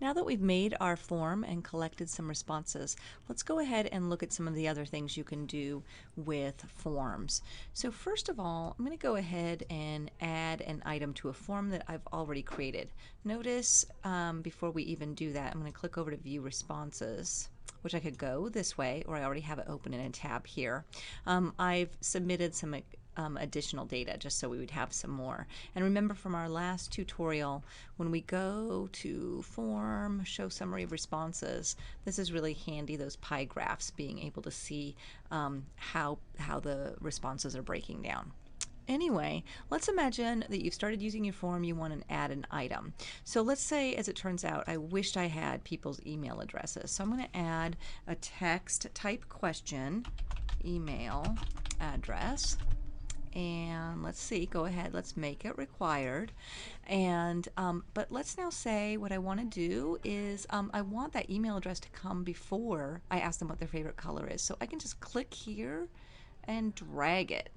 Now that we've made our form and collected some responses, let's go ahead and look at some of the other things you can do with forms. So first of all, I'm going to go ahead and add an item to a form that I've already created. Notice before we even do that, I'm going to click over to View Responses, which I could go this way, or I already have it open in a tab here. I've submitted some additional data just so we would have some more. And remember from our last tutorial, when we go to Form, Show Summary of Responses, this is really handy, those pie graphs, being able to see how the responses are breaking down. Anyway, let's imagine that you've started using your form, you want to add an item. So let's say, as it turns out, I wished I had people's email addresses. So I'm going to add a text type question, email address, and let's see, go ahead, let's make it required. And but let's now say what I want to do is I want that email address to come before I ask them what their favorite color is. So I can just click here and drag it.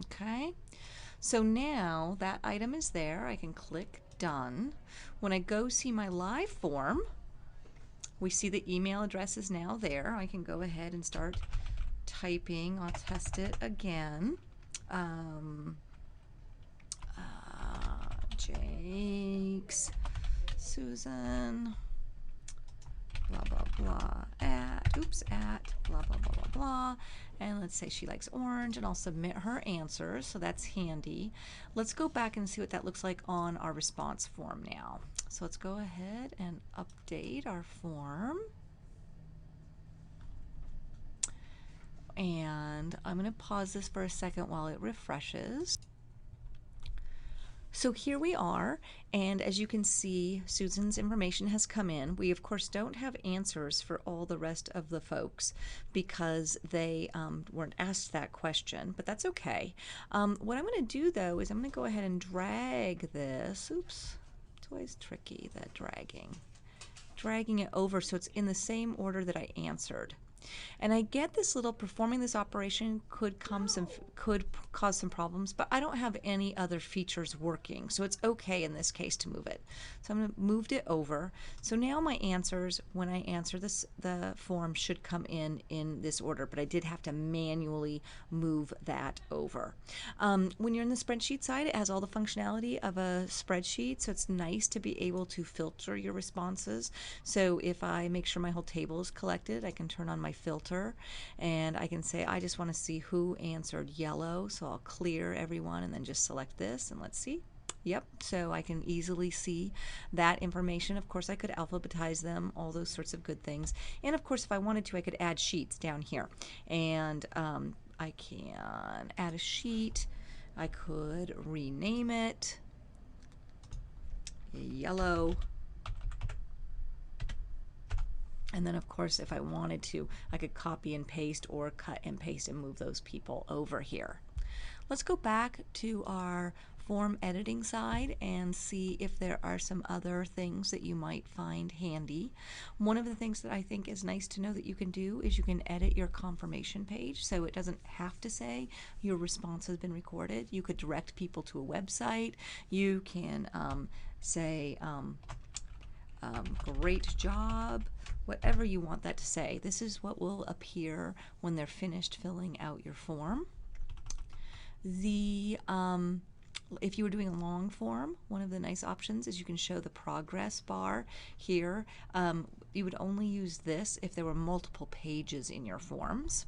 Okay, so now that item is there. I can click done. When I go see my live form, we see the email address is now there. I can go ahead and start typing. I'll test it again. Jakes, Susan, blah blah blah, at blah blah blah blah blah, and let's say she likes orange, and I'll submit her answers, so that's handy. Let's go back and see what that looks like on our response form now. So let's go ahead and update our form. And I'm going to pause this for a second while it refreshes. So here we are, and as you can see, Susan's information has come in. We of course don't have answers for all the rest of the folks because they weren't asked that question, but that's okay. What I'm going to do though is I'm going to go ahead and drag this. Oops, it's always tricky, that dragging it over so it's in the same order that I answered. And I get this little performing this operation could cause some problems, but I don't have any other features working, so it's okay in this case to move it. So I'm going to moved it over. So now my answers, when I answer this, the form should come in this order, but I did have to manually move that over. When you're in the spreadsheet side, it has all the functionality of a spreadsheet, so it's nice to be able to filter your responses. So if I make sure my whole table is collected, I can turn on my filter and I can say I just want to see who answered yellow, so I'll clear everyone and then just select this, and let's see. Yep, so I can easily see that information. Of course I could alphabetize them, all those sorts of good things, and of course if I wanted to I could add sheets down here, and I can add a sheet. I could rename it yellow. And then of course if I wanted to, I could copy and paste or cut and paste and move those people over here. Let's go back to our form editing side and see if there are some other things that you might find handy. One of the things that I think is nice to know that you can do is you can edit your confirmation page, so it doesn't have to say your response has been recorded. You could direct people to a website. You can say great job, whatever you want that to say. This is what will appear when they're finished filling out your form. If you were doing a long form, one of the nice options is you can show the progress bar here. You would only use this if there were multiple pages in your forms.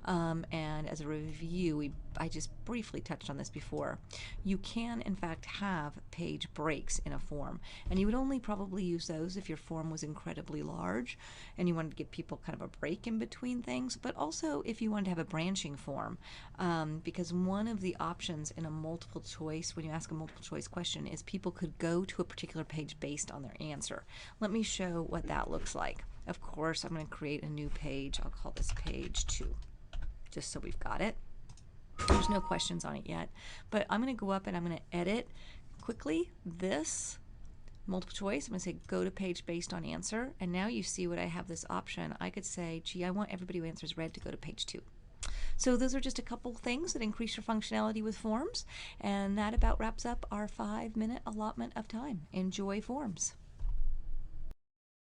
And as a review, I just briefly touched on this before. You can, in fact, have page breaks in a form, and you would only probably use those if your form was incredibly large and you wanted to give people kind of a break in between things, but also if you wanted to have a branching form, because one of the options in a multiple choice, when you ask a multiple choice question, is people could go to a particular page based on their answer. Let me show what that looks like. Of course, I'm going to create a new page. I'll call this page 2. Just so we've got it. There's no questions on it yet, but I'm going to go up and I'm going to edit quickly this multiple choice. I'm going to say go to page based on answer, and now you see what I have this option. I could say, gee, I want everybody who answers red to go to page 2. So those are just a couple things that increase your functionality with forms, and that about wraps up our 5-minute allotment of time. Enjoy forms.